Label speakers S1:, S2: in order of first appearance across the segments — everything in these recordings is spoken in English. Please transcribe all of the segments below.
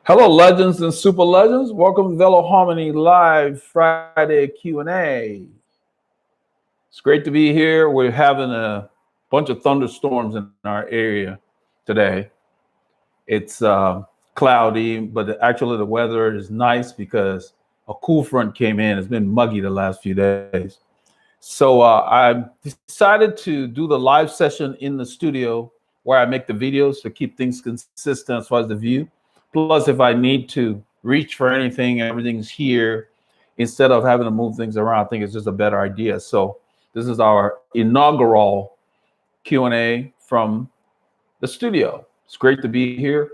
S1: Hello, legends and super legends. Welcome to Veloharmony Live Friday Q&A. It's great to be here. We're having a bunch of thunderstorms in our area today. It's cloudy, but actually the weather is nice because a cool front came in. It's been muggy the last few days. So I decided to do the live session in the studio where I make the videos to keep things consistent as far as the view. Plus, if I need to reach for anything, everything's here. Instead of having to move things around, I think it's just a better idea. So this is our inaugural Q&A from the studio. It's great to be here.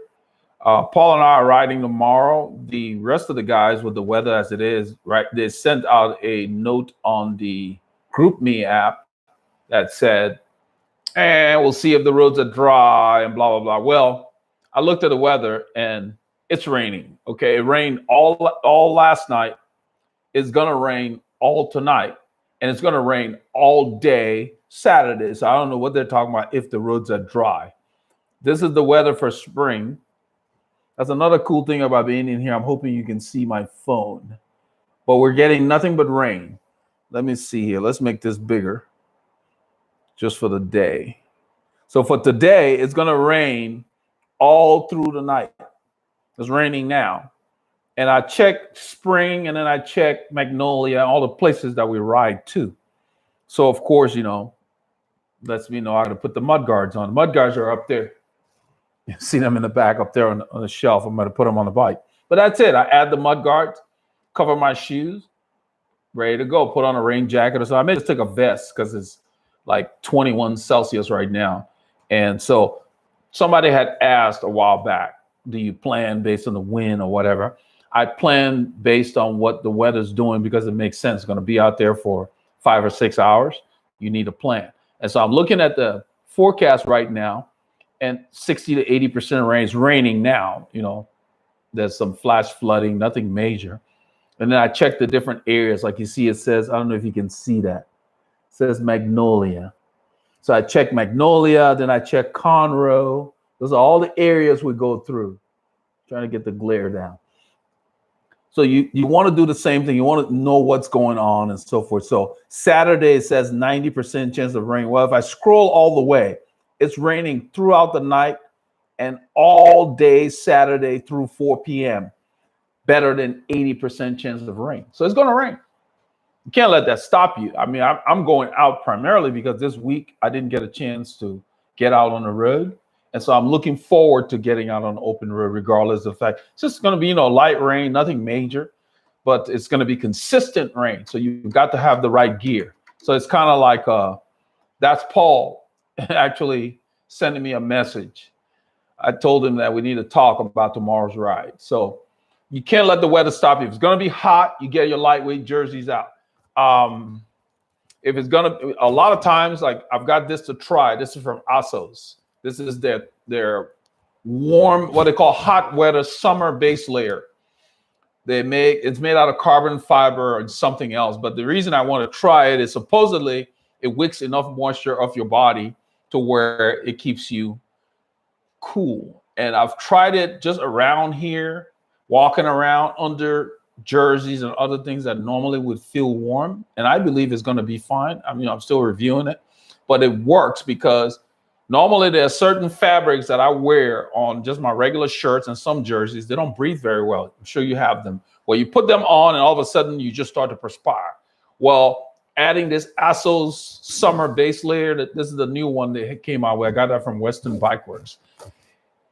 S1: Paul and I are riding tomorrow. The rest of the guys, with the weather as it is, right, they sent out a note on the GroupMe app that said, and we'll see if the roads are dry and blah, blah, blah. Well, I looked at the weather and it's raining. Okay, it rained all last night. It's gonna rain all tonight, and it's gonna rain all day Saturday. So I don't know what they're talking about if the roads are dry. This is the weather for spring. That's another cool thing about being in here. I'm hoping you can see my phone, but we're getting nothing but rain. Let me see here. Let's make this bigger just for the day. So for today, it's gonna rain all through the night. It's raining now. And I checked spring, and then I checked Magnolia, all the places that we ride to. So of course, lets me know I gotta put the mud guards on. Mud guards are up there. You see them in the back up there on the shelf. I'm gonna put them on the bike. But that's it. I add the mud guards, cover my shoes, ready to go. Put on a rain jacket or so. I may just take a vest because it's like 21 Celsius right now. And so somebody had asked a while back, do you plan based on the wind or whatever? I plan based on what the weather's doing because it makes sense. It's going to be out there for 5 or 6 hours. You need a plan. And so I'm looking at the forecast right now, and 60 to 80% rain. It's raining now. There's some flash flooding, nothing major. And then I check the different areas. Like you see, it says, I don't know if you can see that. It says Magnolia. So I check Magnolia, then I check Conroe. Those are all the areas we go through. Trying to get the glare down. So you want to do the same thing. You want to know what's going on and so forth. So Saturday, it says 90% chance of rain. Well, if I scroll all the way, it's raining throughout the night and all day Saturday through 4 p.m. Better than 80% chance of rain. So it's going to rain. You can't let that stop you. I mean, I'm going out primarily because this week I didn't get a chance to get out on the road. And so I'm looking forward to getting out on the open road, regardless of the fact it's just going to be, light rain, nothing major, but it's going to be consistent rain. So you've got to have the right gear. So it's kind of like that's Paul actually sending me a message. I told him that we need to talk about tomorrow's ride. So you can't let the weather stop you. If it's going to be hot, you get your lightweight jerseys out. If it's a lot of times, like I've got this to try. This is from ASOS. This is their warm, what they call hot weather summer base layer. It's made out of carbon fiber and something else. But the reason I want to try it is supposedly it wicks enough moisture off your body to where it keeps you cool. And I've tried it just around here, walking around under jerseys and other things that normally would feel warm, and I believe it's going to be fine. I mean, I'm still reviewing it, but it works because normally there are certain fabrics that I wear on just my regular shirts and some jerseys. They don't breathe very well. I'm sure you have them. Well, you put them on and all of a sudden you just start to perspire. Well, adding this ASOS summer base layer, this is the new one that came out with. I got that from Western Bike Works.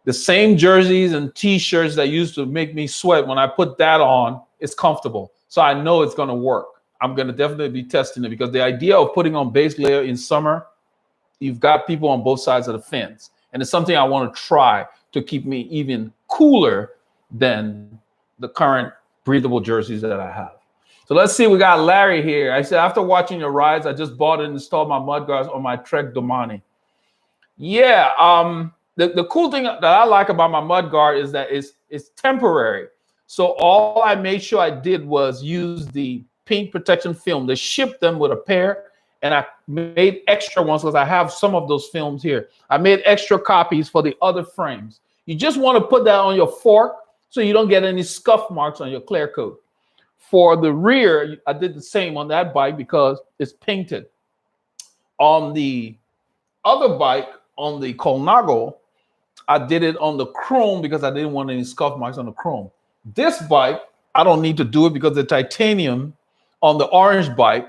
S1: The same jerseys and t-shirts that used to make me sweat, when I put that on, it's comfortable. So I know it's going to work. I'm going to definitely be testing it because the idea of putting on base layer in summer, you've got people on both sides of the fence. And it's something I want to try to keep me even cooler than the current breathable jerseys that I have. So let's see, we got Larry here. I said, after watching your rides, I just bought and installed my mud guards on my Trek Domani. Yeah, the cool thing that I like about my mud guard is that it's temporary. So all I made sure I did was use the paint protection film. They shipped them with a pair, and I made extra ones because I have some of those films here. I made extra copies for the other frames. You just want to put that on your fork so you don't get any scuff marks on your clear coat. For the rear, I did the same on that bike because it's painted. On the other bike, on the Colnago, I did it on the chrome because I didn't want any scuff marks on the chrome. This bike, I don't need to do it because the titanium on the orange bike,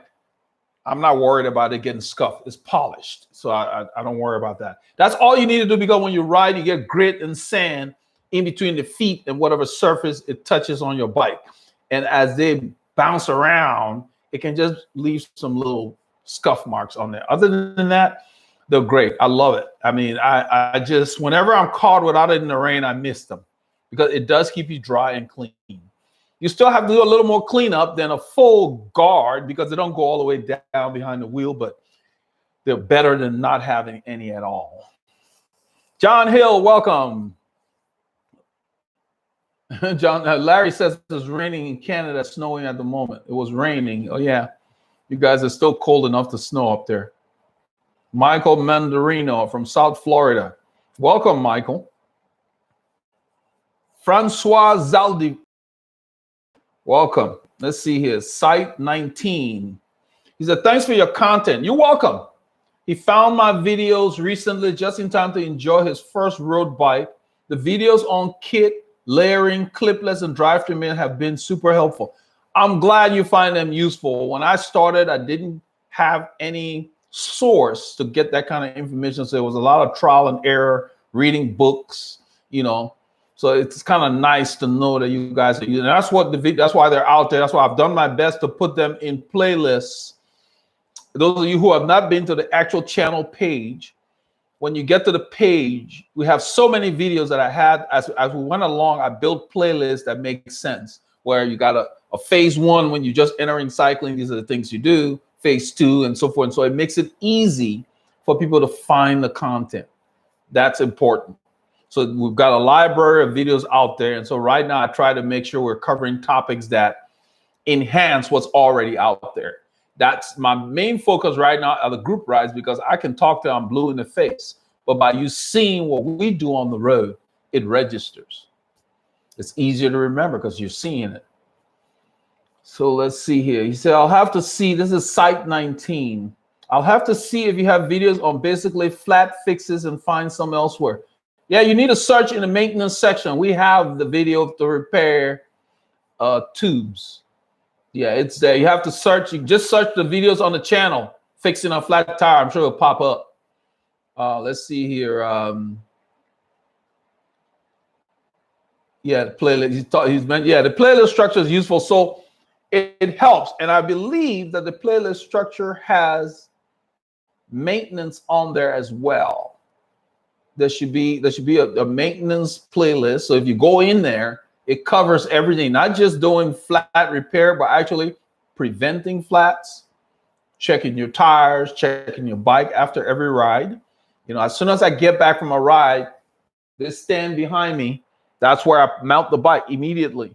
S1: I'm not worried about it getting scuffed. It's polished, so I don't worry about that. That's all you need to do, because when you ride, you get grit and sand in between the feet and whatever surface it touches on your bike. And as they bounce around, it can just leave some little scuff marks on there. Other than that, they're great. I love it. I mean, I just, whenever I'm caught without it in the rain, I miss them because it does keep you dry and clean. You still have to do a little more cleanup than a full guard because they don't go all the way down behind the wheel, but they're better than not having any at all. John Hill, welcome. Larry says it's raining in Canada, snowing at the moment. It was raining. Oh, yeah. You guys are still cold enough to snow up there. Michael Mandarino from South Florida. Welcome, Michael. Francois Zaldi. Welcome. Let's see here. Site 19. He said, thanks for your content. You're welcome. He found my videos recently just in time to enjoy his first road bike. The videos on kit, layering, clipless, and drive-through mirror have been super helpful. I'm glad you find them useful. When I started, I didn't have any source to get that kind of information. So it was a lot of trial and error, reading books, you know. So it's kind of nice to know that you guys are using. That's what that's why they're out there. That's why I've done my best to put them in playlists. Those of you who have not been to the actual channel page, when you get to the page, we have so many videos that I had as we went along. I built playlists that make sense, where you got a phase one when you're just entering cycling. These are the things you do. Phase two and so forth. And so it makes it easy for people to find the content. That's important. So we've got a library of videos out there. And so right now I try to make sure we're covering topics that enhance what's already out there. That's my main focus right now are the group rides, because I can talk till I'm blue in the face. But by you seeing what we do on the road, it registers. It's easier to remember because you're seeing it. So let's see here. He said, I'll have to see, this is site 19. I'll have to see if you have videos on basically flat fixes and find some elsewhere. Yeah, you need to search in the maintenance section. We have the video to repair tubes. Yeah, it's there. You have to search. You just search the videos on the channel, fixing a flat tire. I'm sure it'll pop up. Let's see here. Yeah, the playlist. Yeah, the playlist structure is useful. So it helps. And I believe that the playlist structure has maintenance on there as well. There should be a maintenance playlist. So if you go in there, it covers everything, not just doing flat repair, but actually preventing flats, checking your tires, checking your bike after every ride. You know, as soon as I get back from a ride, this stand behind me, that's where I mount the bike immediately.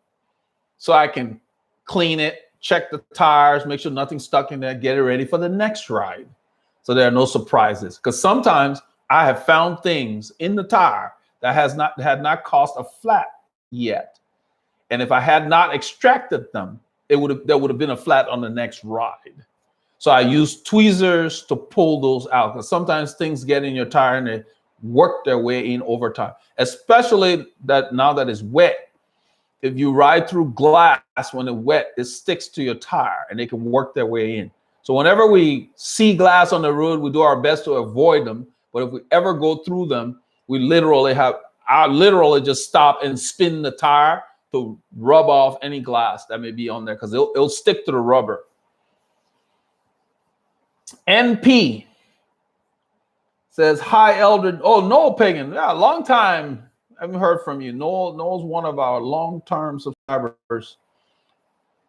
S1: So I can clean it, check the tires, make sure nothing's stuck in there, get it ready for the next ride. So there are no surprises. Because sometimes I have found things in the tire that had not caused a flat yet. And if I had not extracted them, there would have been a flat on the next ride. So I use tweezers to pull those out, because sometimes things get in your tire and they work their way in over time, especially that now that it's wet. If you ride through glass when it's wet, it sticks to your tire and they can work their way in. So whenever we see glass on the road, we do our best to avoid them. But if we ever go through them, I literally just stop and spin the tire to rub off any glass that may be on there, because it'll stick to the rubber. NP says, hi, Eldred. Oh, Noel Pagan. Yeah, long time. I haven't heard from you. Noel's one of our long-term subscribers.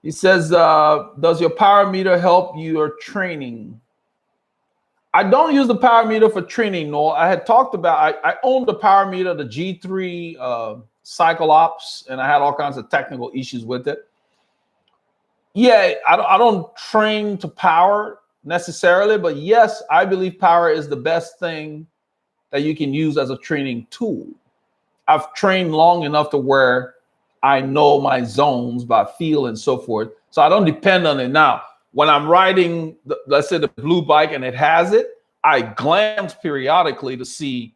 S1: He says, does your power meter help your training? I don't use the power meter for training, Noel. I had talked about, I owned the power meter, the G3 Cyclops, and I had all kinds of technical issues with it. Yeah, I don't train to power necessarily, but yes, I believe power is the best thing that you can use as a training tool. I've trained long enough to where I know my zones by feel and so forth. So I don't depend on it. Now, when I'm riding, let's say the blue bike and it has it, I glance periodically to see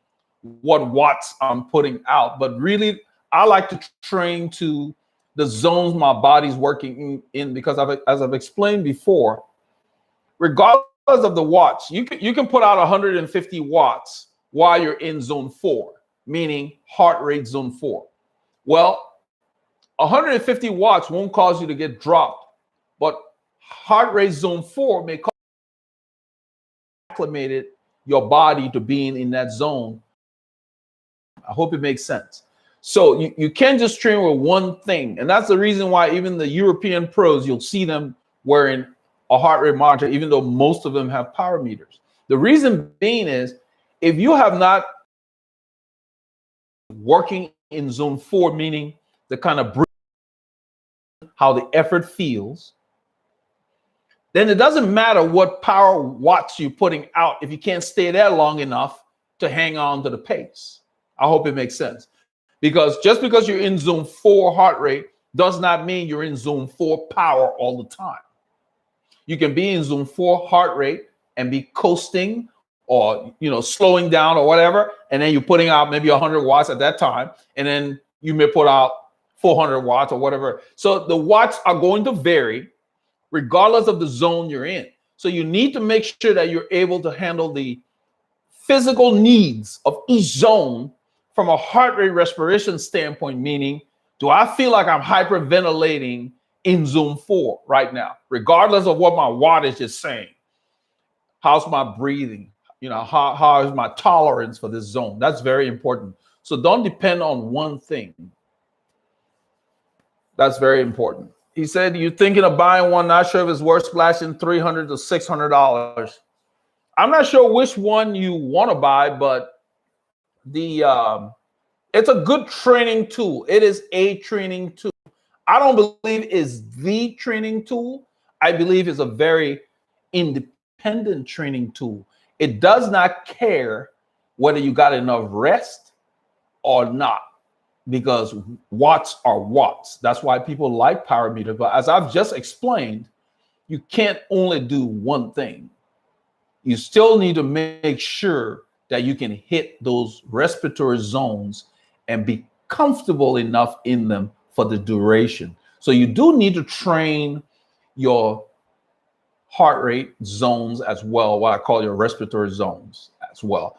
S1: what watts I'm putting out. But really, I like to train to the zones my body's working in because as I've explained before, regardless of the watts, you can put out 150 watts while you're in zone 4, meaning heart rate zone 4. Well, 150 watts won't cause you to get dropped, but heart rate zone 4 may cause acclimated your body to being in that zone. I hope it makes sense. So you can't just train with one thing. And that's the reason why even the European pros, you'll see them wearing a heart rate monitor, even though most of them have power meters. The reason being is if you have not working in zone 4, meaning the kind of breathing, how the effort feels, then it doesn't matter what power watts you're putting out if you can't stay there long enough to hang on to the pace. I hope it makes sense. Because just because you're in zone 4 heart rate does not mean you're in zone 4 power all the time. You can be in zone 4 heart rate and be coasting or slowing down or whatever, and then you're putting out maybe 100 watts at that time, and then you may put out 400 watts or whatever. So the watts are going to vary regardless of the zone you're in. So you need to make sure that you're able to handle the physical needs of each zone from a heart rate respiration standpoint, meaning, do I feel like I'm hyperventilating in zone 4 right now, regardless of what my wattage is saying? How's my breathing? How is my tolerance for this zone? That's very important. So don't depend on one thing. That's very important. He said, you're thinking of buying one, not sure if it's worth splashing $300 to $600. I'm not sure which one you want to buy, but it's a good training tool. It is a training tool. I don't believe it's the training tool. I believe it's a very independent training tool. It does not care whether you got enough rest or not, because watts are watts. That's why people like power meter. But as I've just explained, you can't only do one thing. You still need to make sure that you can hit those respiratory zones and be comfortable enough in them for the duration. So you do need to train your heart rate zones as well, what I call your respiratory zones as well.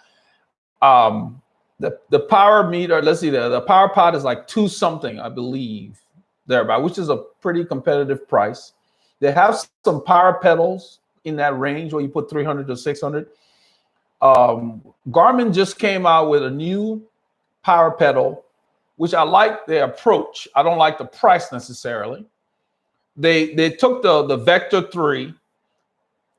S1: The power meter, let's see, the power pod is like 2 something, I believe, thereby, which is a pretty competitive price. They have some power pedals in that range where you put 300 to 600. Garmin just came out with a new power pedal, which I like their approach. I don't like the price necessarily. They took the Vector 3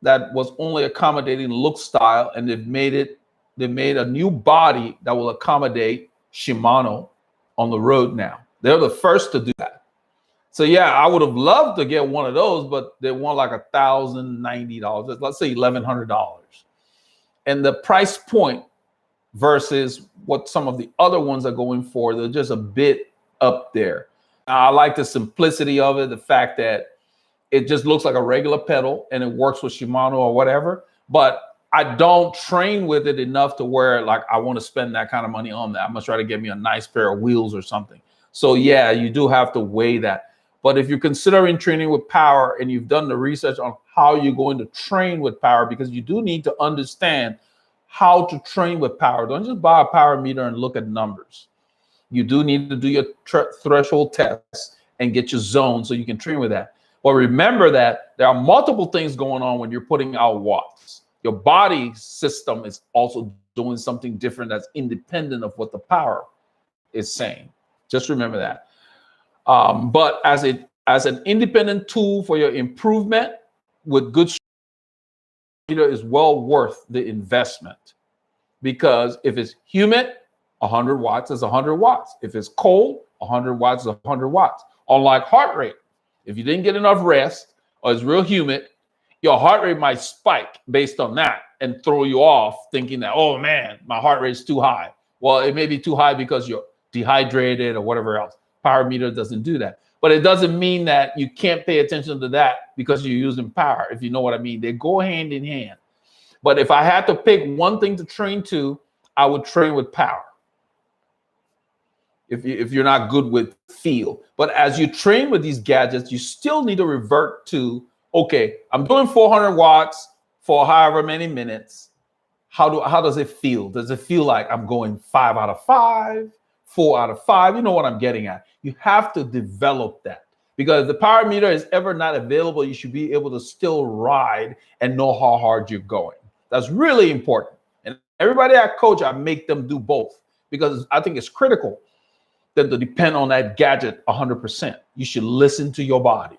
S1: that was only accommodating look style, and they made a new body that will accommodate Shimano on the road now. They're the first to do that. So yeah, I would have loved to get one of those, but they want like $1,090. Let's say $1,100. And the price point versus what some of the other ones are going for, they're just a bit up there. I like the simplicity of it, the fact that it just looks like a regular pedal and it works with Shimano or whatever, but I don't train with it enough to where like I want to spend that kind of money on that. I'm gonna try to get me a nice pair of wheels or something. So yeah, you do have to weigh that. But if you're considering training with power and you've done the research on how you're going to train with power, because you do need to understand how to train with power. Don't just buy a power meter and look at numbers. You do need to do your threshold tests and get your zone so you can train with that. But remember that there are multiple things going on when you're putting out watts. Your body system is also doing something different that's independent of what the power is saying. Just remember that. But as an independent tool for your improvement with good meter is well worth the investment, because if it's humid, 100 watts is 100 watts. If it's cold, 100 watts is 100 watts. Unlike heart rate, if you didn't get enough rest or it's real humid, your heart rate might spike based on that and throw you off thinking that, oh man, my heart rate is too high. Well, it may be too high because you're dehydrated or whatever else. Power meter doesn't do that. But it doesn't mean that you can't pay attention to that because you're using power, if you know what I mean. They go hand in hand. But if I had to pick one thing to train to, I would train with power. If you're not good with feel. But as you train with these gadgets, you still need to revert to, okay, I'm doing 400 watts for however many minutes. How does it feel? Does it feel like I'm going 5 out of 5, 4 out of 5? You know what I'm getting at. You have to develop that, because if the power meter is ever not available, you should be able to still ride and know how hard you're going. That's really important. And everybody I coach, I make them do both, because I think it's critical than to depend on that gadget 100%. You should listen to your body.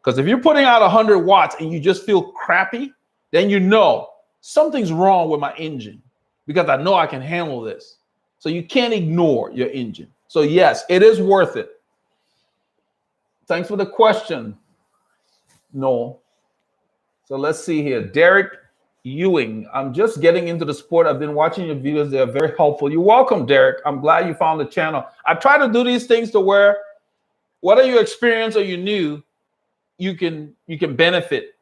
S1: Because if you're putting out 100 watts and you just feel crappy, then you know something's wrong with my engine, because I know I can handle this. So you can't ignore your engine. So yes, it is worth it. Thanks for the question, Noel. So let's see here. Derek Ewing, I'm just getting into the sport. I've been watching your videos. They're very helpful. You're welcome, Derek. I'm glad you found the channel. I try to do these things to where whether you experience or you new, you can benefit.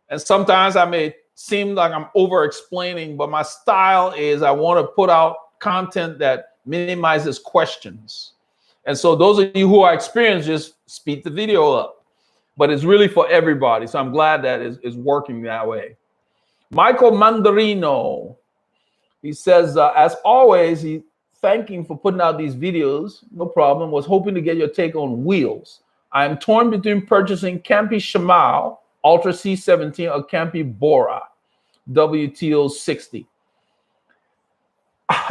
S1: And sometimes I may seem like I'm over explaining, but my style is I want to put out content that minimizes questions. And so those of you who are experienced, just speed the video up. But it's really for everybody. So I'm glad that is working that way. Michael Mandarino, he says, as always, he thanking for putting out these videos. No problem. Was hoping to get your take on wheels. I am torn between purchasing Campy Shimano Ultra C17 or Campy Bora WTO 60.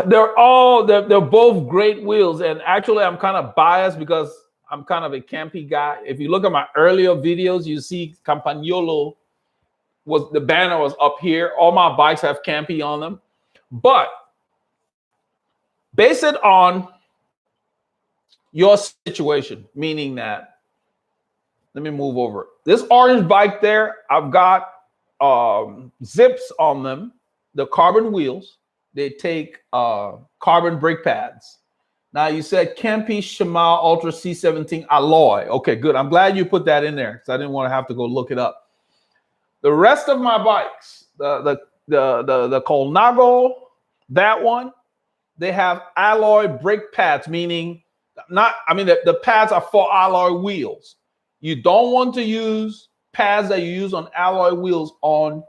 S1: They're both great wheels, and actually I'm kind of biased because I'm kind of a Campy guy. If you look at my earlier videos, you see Campagnolo was the banner was up here. All my bikes have Campy on them, but base it on your situation, meaning that, let me move over. This orange bike there, I've got zips on them, the carbon wheels. They take carbon brake pads. Now you said Campy Shimano Ultra C17 alloy. Okay, good. I'm glad you put that in there because I didn't want to have to go look it up. The rest of my bikes, the Colnago, that one, they have alloy brake pads, meaning the pads are for alloy wheels. You don't want to use pads that you use on alloy wheels on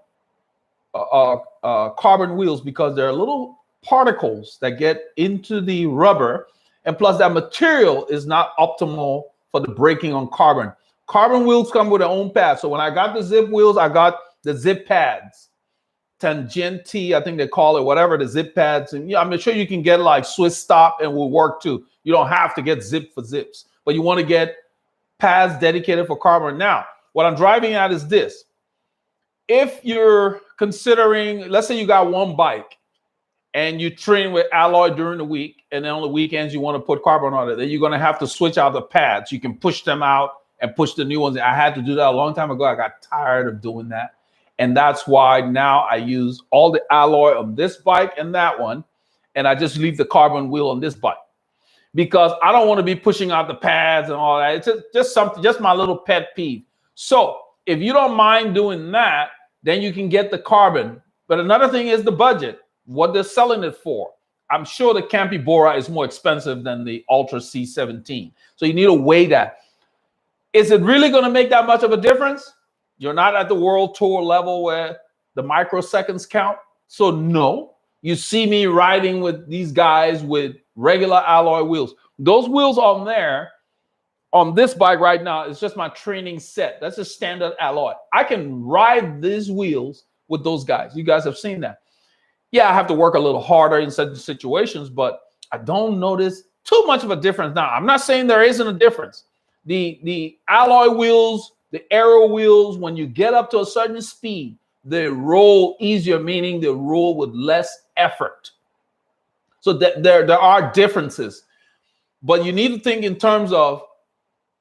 S1: carbon wheels, because there are little particles that get into the rubber, and plus that material is not optimal for the braking on carbon. Carbon wheels come with their own pads. So when I got the zip wheels, I got the zip pads. Tangenti, I think they call it, whatever, the zip pads. And yeah, I'm sure you can get like Swiss stop and will work too. You don't have to get zip for zips, but you want to get pads dedicated for carbon. Now, what I'm driving at is this. If you're considering, let's say you got one bike and you train with alloy during the week, and then on the weekends you want to put carbon on it, then you're going to have to switch out the pads. You can push them out and push the new ones. I had to do that a long time ago. I got tired of doing that. And that's why now I use all the alloy on this bike and that one, and I just leave the carbon wheel on this bike, because I don't want to be pushing out the pads and all that. It's just something, just my little pet peeve. So if you don't mind doing that, then you can get the carbon. But another thing is the budget, what they're selling it for. I'm sure the Campy Bora is more expensive than the Ultra C17. So you need to weigh that. Is it really going to make that much of a difference? You're not at the world tour level where the microseconds count. So no, you see me riding with these guys with regular alloy wheels. Those wheels on there, on this bike right now, is just my training set. That's a standard alloy. I can ride these wheels with those guys. You guys have seen that. Yeah, I have to work a little harder in certain situations, but I don't notice too much of a difference. Now, I'm not saying there isn't a difference. The alloy wheels, the aero wheels, when you get up to a certain speed, they roll easier, meaning they roll with less effort. So there are differences, but you need to think in terms of,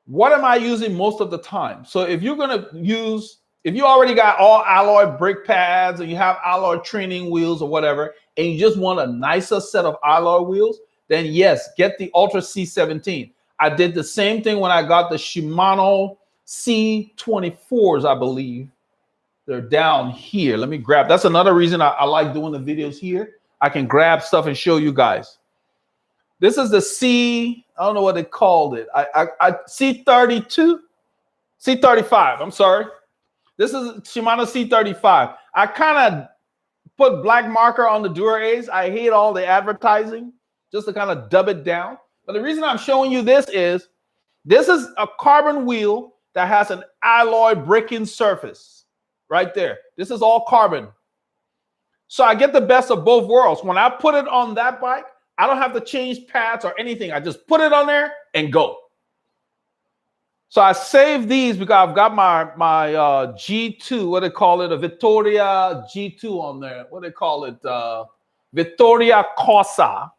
S1: what am I using most of the time? So if you're going to use, if you already got all alloy brake pads and you have alloy training wheels or whatever, and you just want a nicer set of alloy wheels, then yes, get the Ultra C17. I did the same thing when I got the Shimano C24s, I believe. They're down here. Let me grab. That's another reason I like doing the videos here. I can grab stuff and show you guys. This is the I don't know what they called it. C32, C35. I'm sorry. This is Shimano C35. I kind of put black marker on the Dura A's. I hate all the advertising just to kind of dub it down. But the reason I'm showing you this is a carbon wheel that has an alloy braking surface. Right there. This is all carbon. So I get the best of both worlds. When I put it on that bike, I don't have to change pads or anything. I just put it on there and go. So I saved these because I've got my G2, what they call it, a Vittoria G2 on there. What they call it? Vittoria Corsa.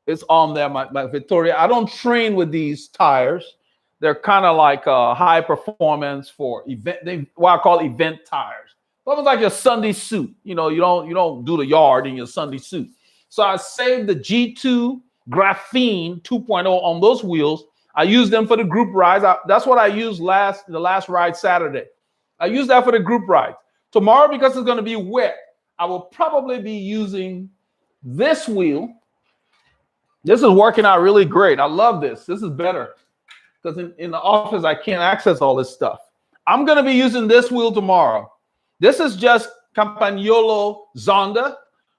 S1: It's on there, my Vittoria. I don't train with these tires. They're kind of like high performance for event. What I call event tires. Almost like your Sunday suit. You know, you don't do the yard in your Sunday suit. So I saved the G2 Graphene 2.0 on those wheels. I used them for the group rides. That's what I used the last ride Saturday. I used that for the group rides. Tomorrow, because it's going to be wet, I will probably be using this wheel. This is working out really great. I love this. This is better. Because in the office, I can't access all this stuff. I'm going to be using this wheel tomorrow. This is just Campagnolo Zonda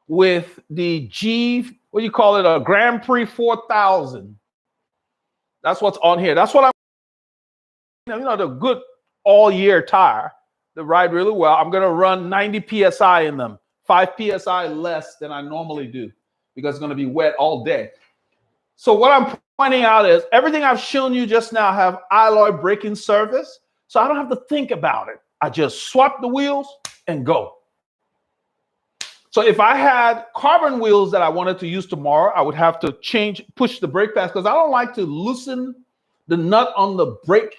S1: with the what do you call it? A Grand Prix 4000. That's what's on here. That's what the good all-year tire. They ride really well. I'm going to run 90 PSI in them, 5 PSI less than I normally do because it's going to be wet all day. So what I'm pointing out is everything I've shown you just now have alloy braking surface, so I don't have to think about it. I just swap the wheels and go. So if I had carbon wheels that I wanted to use tomorrow, I would have to push the brake pads because I don't like to loosen the nut on the brake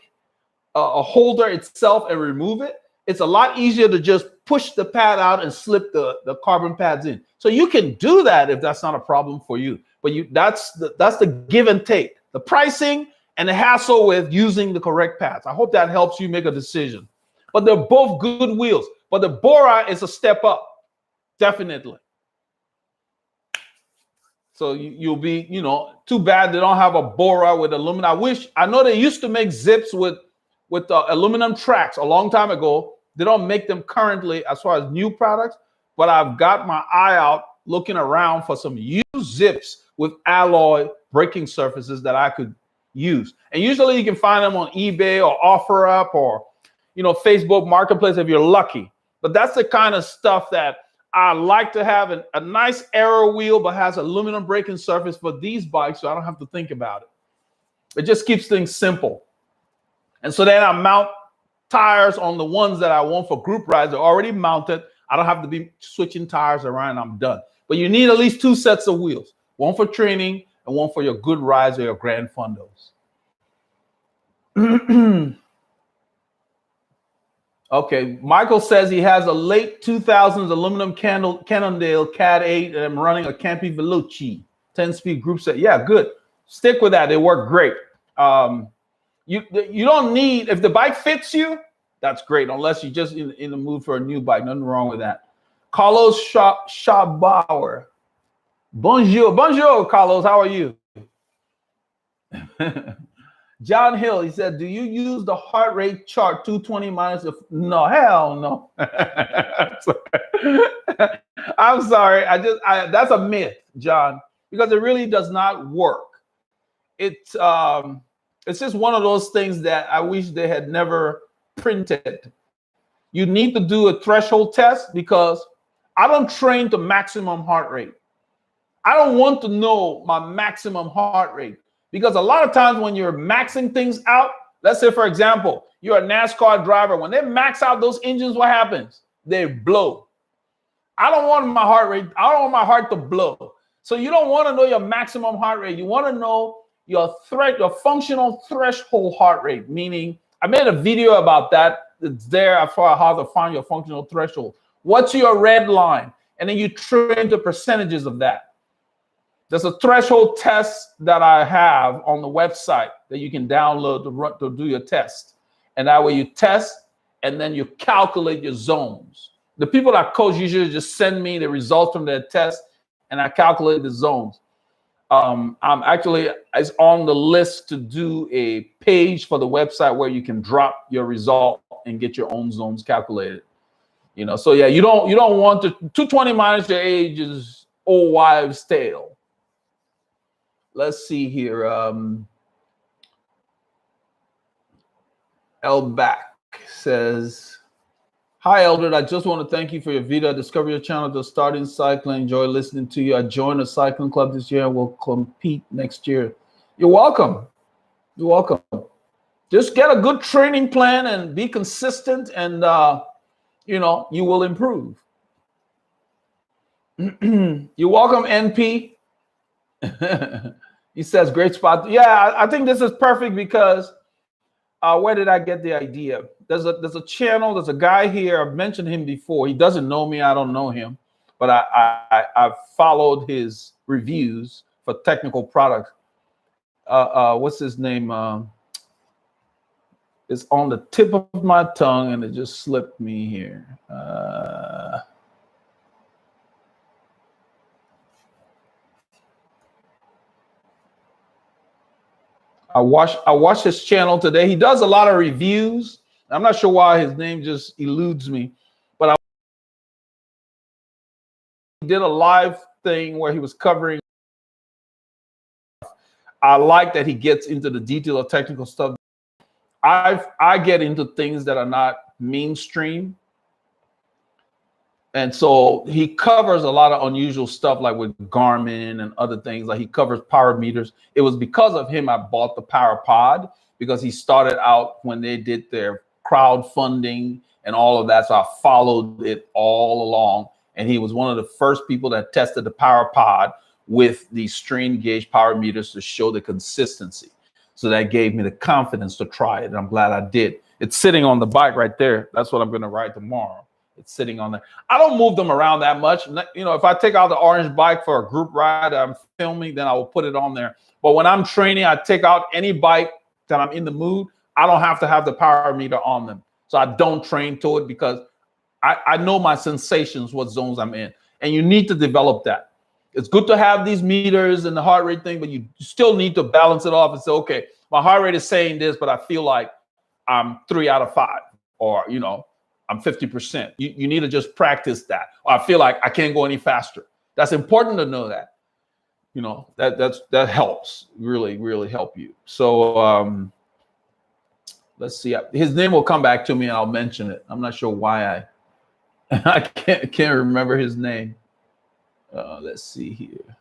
S1: holder itself and remove it. It's a lot easier to just push the pad out and slip the carbon pads in. So you can do that if that's not a problem for you. But that's the give and take, the pricing and the hassle with using the correct pads. I hope that helps you make a decision. But they're both good wheels. But the Bora is a step up, definitely. So you'll be, too bad they don't have a Bora with aluminum. I know they used to make zips with aluminum tracks a long time ago. They don't make them currently as far as new products, but I've got my eye out looking around for some used zips with alloy braking surfaces that I could use. And usually you can find them on eBay or OfferUp or, Facebook Marketplace if you're lucky. But that's the kind of stuff that I like to have a nice aero wheel, but has aluminum braking surface for these bikes, so I don't have to think about it. It just keeps things simple. And so then I mount tires on the ones that I want for group rides. They're already mounted. I don't have to be switching tires around. I'm done. But you need at least 2 sets of wheels, one for training and one for your good rides or your grand fundos. Okay, Michael says he has a late 2000s aluminum Cannondale Cat 8 and I'm running a Campi Veloci 10-speed group set. Yeah, good. Stick with that. They work great. You don't need, if the bike fits you, that's great, unless you're just in the mood for a new bike. Nothing wrong with that. Carlos Schabauer. Bonjour, Carlos. How are you? John Hill, he said, do you use the heart rate chart 220 minus? No, hell no. I'm sorry. That's a myth, John, because it really does not work. It's just one of those things that I wish they had never printed. You need to do a threshold test because I don't train to maximum heart rate. I don't want to know my maximum heart rate because a lot of times when you're maxing things out, let's say, for example, you're a NASCAR driver. When they max out those engines, what happens? They blow. I don't want my heart rate. I don't want my heart to blow. So you don't want to know your maximum heart rate. You want to know your functional threshold heart rate, meaning I made a video about that. It's there as far as how to find your functional threshold. What's your red line? And then you train the percentages of that. There's a threshold test that I have on the website that you can download to do your test. And that way you test and then you calculate your zones. The people that coach usually just send me the results from their test and I calculate the zones. It's on the list to do a page for the website where you can drop your result and get your own zones calculated. You know, so yeah, you don't want to 220 minus your age is old wives' tale. Let's see here. Elback says, "Hi, Eldred. I just want to thank you for your video. I discovered your channel just starting cycling. Enjoy listening to you. I joined a cycling club this year and will compete next year." You're welcome. You're welcome. Just get a good training plan and be consistent, and you know, you will improve. You're welcome, NP. He says, "Great spot." Yeah, I think this is perfect because where did I get the idea? There's a channel, there's a guy here. I've mentioned him before. He doesn't know me, I don't know him, but I've followed his reviews for technical products. What's his name? It's on the tip of my tongue and it just slipped me here. I watched his channel today. He does a lot of reviews. I'm not sure why his name just eludes me, but he did a live thing where he was covering. I like that he gets into the detail of technical stuff. I get into things that are not mainstream. And so he covers a lot of unusual stuff, like with Garmin and other things. Like he covers power meters. It was because of him I bought the Power Pod, because he started out when they did their crowdfunding and all of that. So I followed it all along. And he was one of the first people that tested the Power Pod with the strain gauge power meters to show the consistency. So that gave me the confidence to try it. And I'm glad I did. It's sitting on the bike right there. That's what I'm going to ride tomorrow. It's sitting on there. I don't move them around that much. You know, if I take out the orange bike for a group ride I'm filming, then I will put it on there. But when I'm training, I take out any bike that I'm in the mood. I don't have to have the power meter on them. So I don't train to it because I know my sensations, what zones I'm in. And you need to develop that. It's good to have these meters and the heart rate thing, but you still need to balance it off and say, okay, my heart rate is saying this, but I feel like I'm 3 out of 5, or, you know, I'm 50%. You need to just practice that. Or I feel like I can't go any faster. That's important to know that. You know, that helps, really help you. So let's see. His name will come back to me and I'll mention it. I'm not sure why I can't remember his name. Let's see here.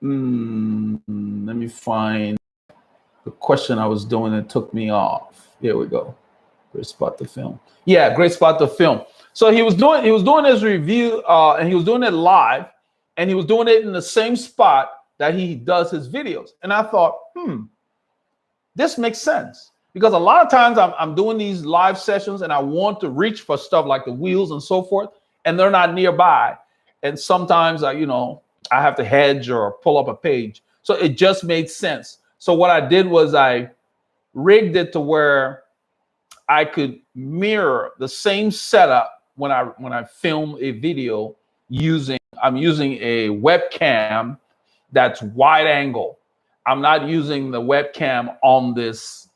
S1: Let me find the question I was doing that took me off. Here we go. Great spot to film. Yeah, great spot to film. So he was doing his review and he was doing it live, and he was doing it in the same spot that he does his videos. And I thought, this makes sense, because a lot of times I'm doing these live sessions and I want to reach for stuff like the wheels and so forth, and they're not nearby. And sometimes I have to hedge or pull up a page. So it just made sense. So what I did was I rigged it to where I could mirror the same setup when I film a video I'm using a webcam that's wide angle. I'm not using the webcam on this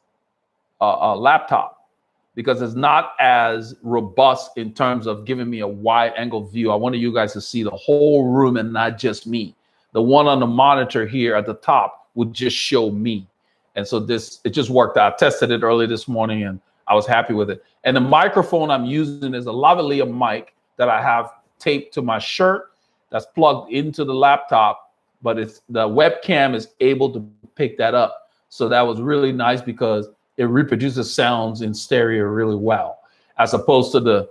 S1: laptop because it's not as robust in terms of giving me a wide angle view. I wanted you guys to see the whole room and not just me. The one on the monitor here at the top would just show me. And so it just worked out. I tested it early this morning and I was happy with it. And the microphone I'm using is a lavalier mic that I have taped to my shirt that's plugged into the laptop, but the webcam is able to pick that up. So that was really nice because it reproduces sounds in stereo really well, as opposed to the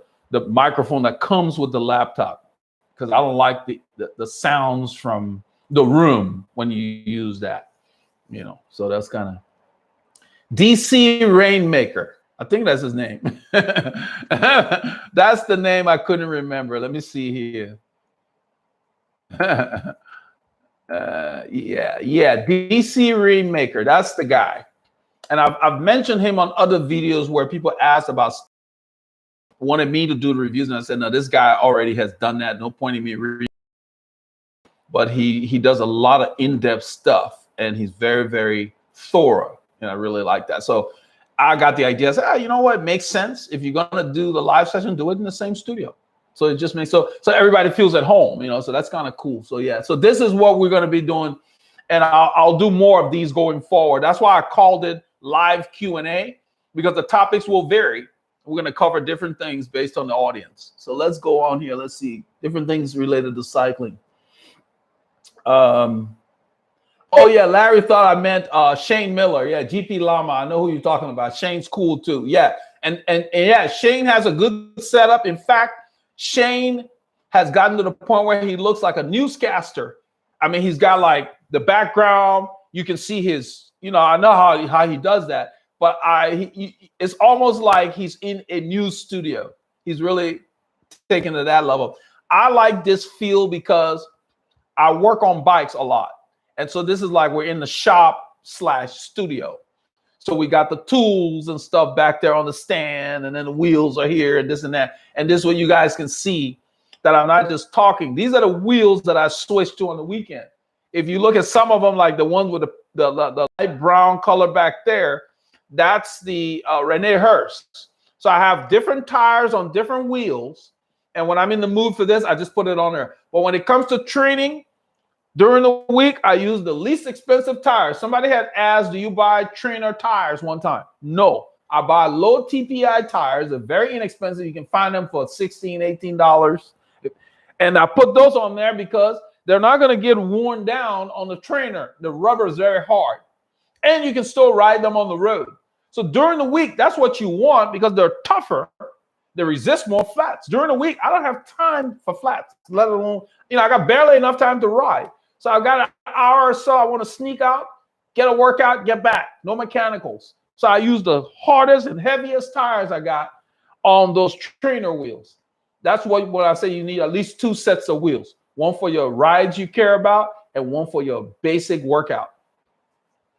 S1: microphone that comes with the laptop, because I don't like the sounds from the room when you use that, so that's kind of DC Rainmaker. I think that's his name. That's the name I couldn't remember. Let me see here. Yeah, DC Remaker. That's the guy. And I've mentioned him on other videos where people asked about, wanted me to do the reviews, and I said, no, this guy already has done that. No point in me reading. But he does a lot of in-depth stuff, and he's very, very thorough, and I really like that. So I got the idea. I said, you know what? It makes sense. If you're gonna do the live session, do it in the same studio. So it just makes so everybody feels at home, you know. So that's kind of cool. So yeah. So this is what we're gonna be doing, and I'll do more of these going forward. That's why I called it live Q&A, because the topics will vary. We're gonna cover different things based on the audience. So let's go on here. Let's see different things related to cycling. Oh yeah, Larry thought I meant Shane Miller. Yeah, GP Llama. I know who you're talking about. Shane's cool too. Yeah, and yeah, Shane has a good setup. In fact, Shane has gotten to the point where he looks like a newscaster. I mean, he's got like the background. You can see his. You know, I know how he does that, but it's almost like he's in a news studio. He's really taken to that level. I like this feel because I work on bikes a lot. And so this is like we're in the shop / studio. So we got the tools and stuff back there on the stand, and then the wheels are here and this and that. And this is what you guys can see that I'm not just talking. These are the wheels that I switched to on the weekend. If you look at some of them, like the ones with the light brown color back there, that's the Rene Hurst. So I have different tires on different wheels. And when I'm in the mood for this, I just put it on there. But when it comes to training, during the week, I use the least expensive tires. Somebody had asked, do you buy trainer tires one time? No, I buy low TPI tires. They're very inexpensive. You can find them for $16, $18. And I put those on there because they're not going to get worn down on the trainer. The rubber is very hard. And you can still ride them on the road. So during the week, that's what you want because they're tougher. They resist more flats. During the week, I don't have time for flats, let alone, I got barely enough time to ride. So I've got an hour or so. I want to sneak out, get a workout, get back. No mechanicals. So I use the hardest and heaviest tires I got on those trainer wheels. That's what I say you need at least 2 sets of wheels. One for your rides you care about and one for your basic workout.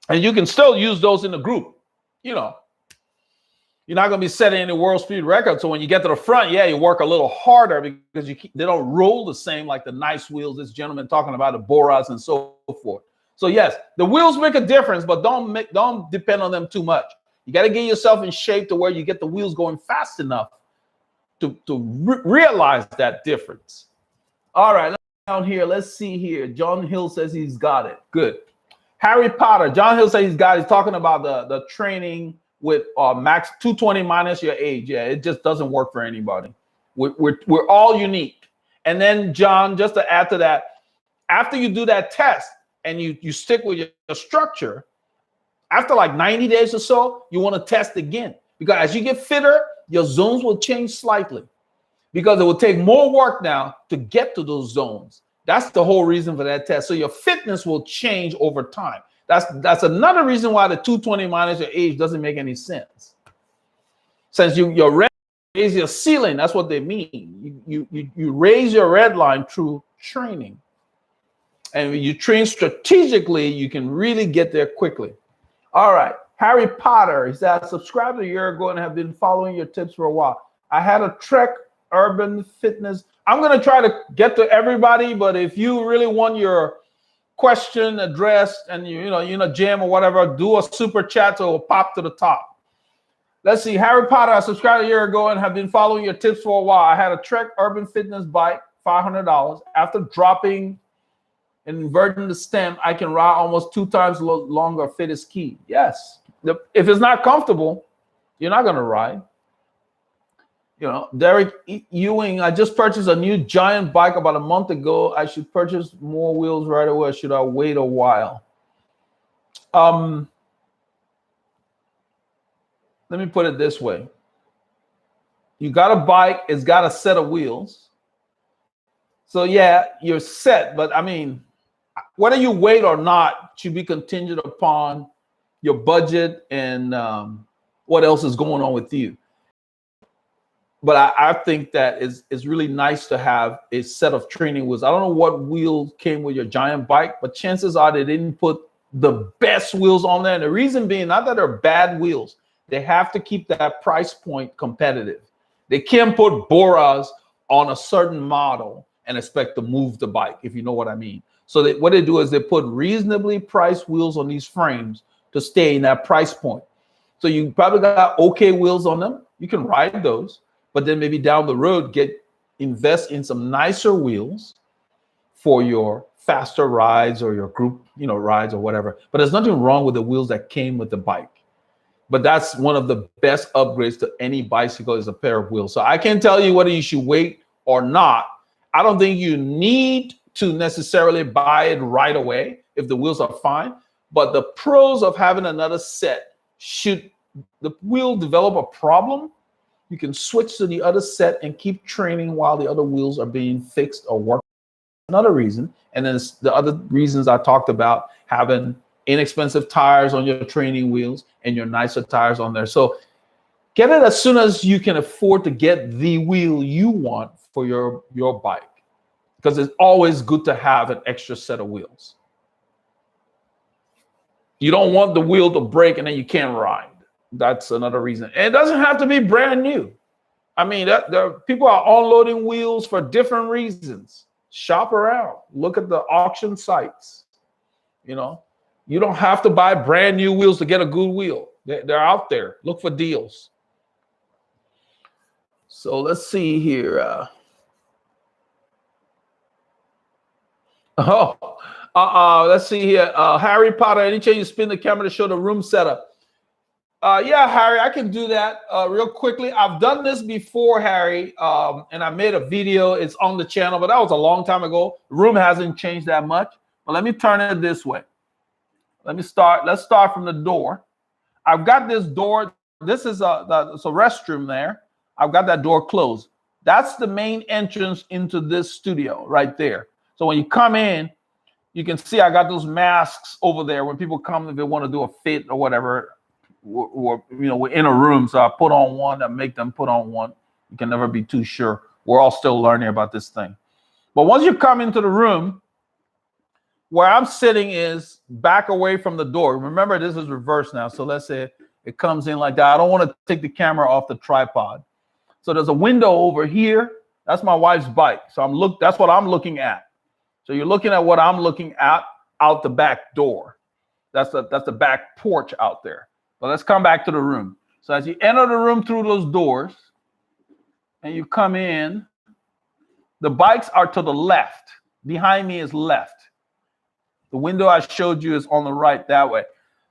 S1: And you can still use those in the group. You're not going to be setting any world speed record. So when you get to the front, yeah, you work a little harder because they don't roll the same like the nice wheels this gentleman talking about, the Boras and so forth. So yes, the wheels make a difference, but don't depend on them too much. You got to get yourself in shape to where you get the wheels going fast enough to realize that difference. All right, down here, let's see here. John Hill says he's got it. Good. Harry Potter. John Hill says he's got it. He's talking about the training with max 220 minus your age. Yeah, it just doesn't work for anybody. We're all unique. And then, John, just to add to that, after you do that test and you stick with your structure, after like 90 days or so, you want to test again. Because as you get fitter, your zones will change slightly. Because it will take more work now to get to those zones. That's the whole reason for that test. So your fitness will change over time. That's another reason why the 220 minus your age doesn't make any sense. Since you raise your ceiling, that's what they mean. You raise your red line through training. And when you train strategically, you can really get there quickly. All right. Harry Potter, he said, I subscribed a year ago and have been following your tips for a while. I had a Trek Urban Fitness. I'm going to try to get to everybody, but if you really want your question addressed and you're in a gym or whatever, do a super chat so it will pop to the top. Let's see. Harry Potter, I subscribed a year ago and have been following your tips for a while. I had a Trek Urban Fitness bike, $500. After dropping and inverting the stem, I can ride almost 2 times longer. Fit is key. Yes. If it's not comfortable, you're not going to ride. Derek Ewing, I just purchased a new giant bike about a month ago. I should purchase more wheels right away, or should I wait a while? Let me put it this way. You got a bike, it's got a set of wheels. So yeah, you're set, but I mean, whether you wait or not should be contingent upon your budget and what else is going on with you. but I think that it's really nice to have a set of training wheels. I don't know what wheels came with your giant bike, but chances are they didn't put the best wheels on there. And the reason being, not that they're bad wheels, they have to keep that price point competitive. They can't put Boras on a certain model and expect to move the bike, if you know what I mean. So what they do is they put reasonably priced wheels on these frames to stay in that price point. So you probably got okay wheels on them. You can ride those, but then maybe down the road, invest in some nicer wheels for your faster rides or your group, rides or whatever. But there's nothing wrong with the wheels that came with the bike. But that's one of the best upgrades to any bicycle is a pair of wheels. So I can't tell you whether you should wait or not. I don't think you need to necessarily buy it right away if the wheels are fine. But the pros of having another set, should the wheel develop a problem, you can switch to the other set and keep training while the other wheels are being fixed or worked. Another reason. And then the other reasons I talked about, having inexpensive tires on your training wheels and your nicer tires on there. So get it as soon as you can afford to get the wheel you want for your bike, because it's always good to have an extra set of wheels. You don't want the wheel to break and then you can't ride. That's another reason. And it doesn't have to be brand new. I mean, people are unloading wheels for different reasons. Shop around, look at the auction sites. You don't have to buy brand new wheels to get a good wheel. They're out there. Look for deals. So let's see here. Let's see here. Harry Potter, any chance you spin the camera to show the room setup? Yeah, Harry, I can do that real quickly. I've done this before, Harry, and I made a video. It's on the channel, but that was a long time ago. The room hasn't changed that much. But let me turn it this way. Let's start from the door. I've got this door. This is it's a restroom there. I've got that door closed. That's the main entrance into this studio right there. So when you come in, you can see I got those masks over there when people come, if they want to do a fit or whatever. We're in a room, so I put on one. I make them put on one. You can never be too sure. We're all still learning about this thing. But once you come into the room, where I'm sitting is back away from the door. Remember, this is reverse now. So let's say it comes in like that. I don't want to take the camera off the tripod. So there's a window over here. That's my wife's bike. So that's what I'm looking at. So you're looking at what I'm looking at out the back door. That's the back porch out there. But let's come back to the room. So as you enter the room through those doors and you come in, the bikes are to the left. Behind me is left. The window I showed you is on the right that way.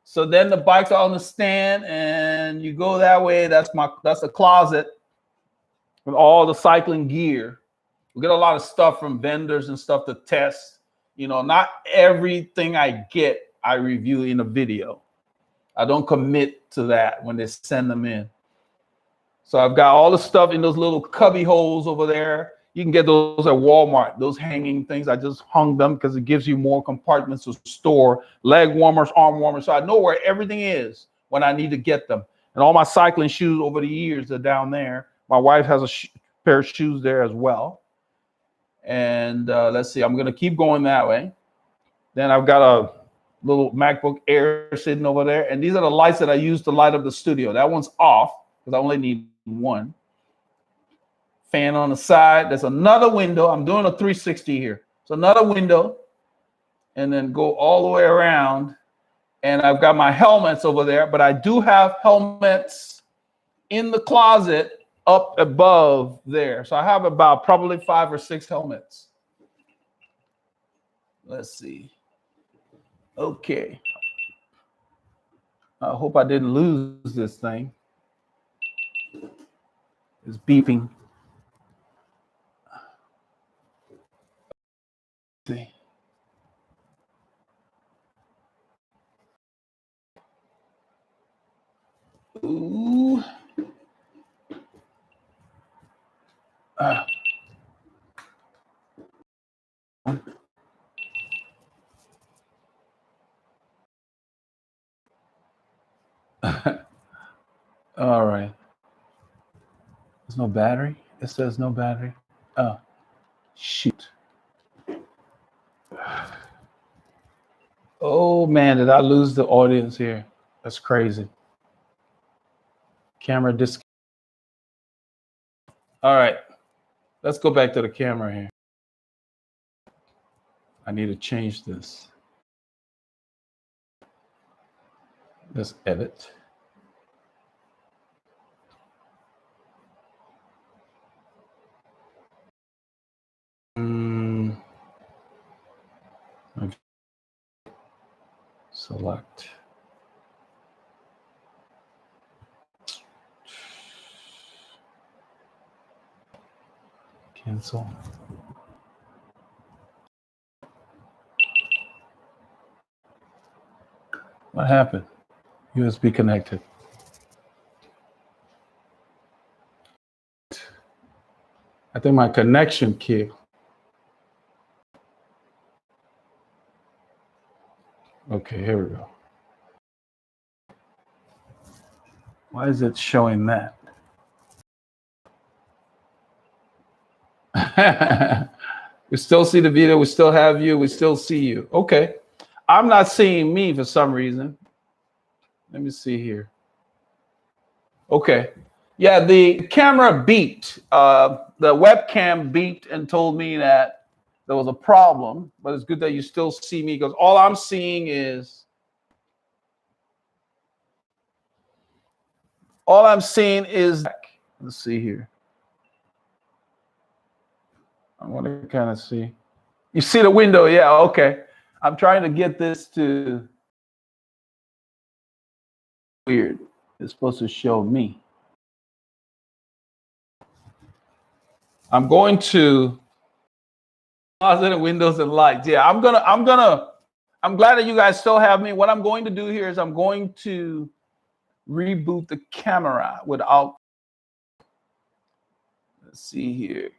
S1: So then the bikes are on the stand and you go that way. That's a closet with all the cycling gear. We get a lot of stuff from vendors and stuff to test. Not everything I get, I review in a video. I don't commit to that when they send them in. So I've got all the stuff in those little cubby holes over there. You can get those at Walmart, those hanging things. I just hung them because it gives you more compartments to store leg warmers, arm warmers. So I know where everything is when I need to get them. And all my cycling shoes over the years are down there. My wife has a pair of shoes there as well. And let's see, I'm going to keep going that way. Then I've got a little MacBook Air sitting over there. And these are the lights that I use to light up the studio. That one's off because I only need one. Fan on the side. There's another window. I'm doing a 360 here. So another window. And then go all the way around. And I've got my helmets over there. But I do have helmets in the closet up above there. So I have about probably 5 or 6 helmets. Let's see. Okay. I hope I didn't lose this thing. It's beeping. Let's see. Ooh. All right. There's no battery. It says no battery. Oh, shoot. Oh man, did I lose the audience here? That's crazy. Camera disc. All right, let's go back to the camera here. I need to change this. Let's edit. Select. Cancel. What happened? USB connected. I think my connection killed. Okay, here we go. Why is it showing that? We still see the video. We still have you. We still see you. Okay. I'm not seeing me for some reason. Let me see here. Okay. Yeah, the camera beeped. The webcam beeped and told me that there was a problem, but it's good that you still see me because all I'm seeing is let's see here. I want to kind of see. You see the window? Yeah, okay. I'm trying to get this to weird. It's supposed to show me. I'm going to positive windows and lights. Yeah, I'm glad that you guys still have me. What I'm going to do here is I'm going to reboot the camera without, let's see here.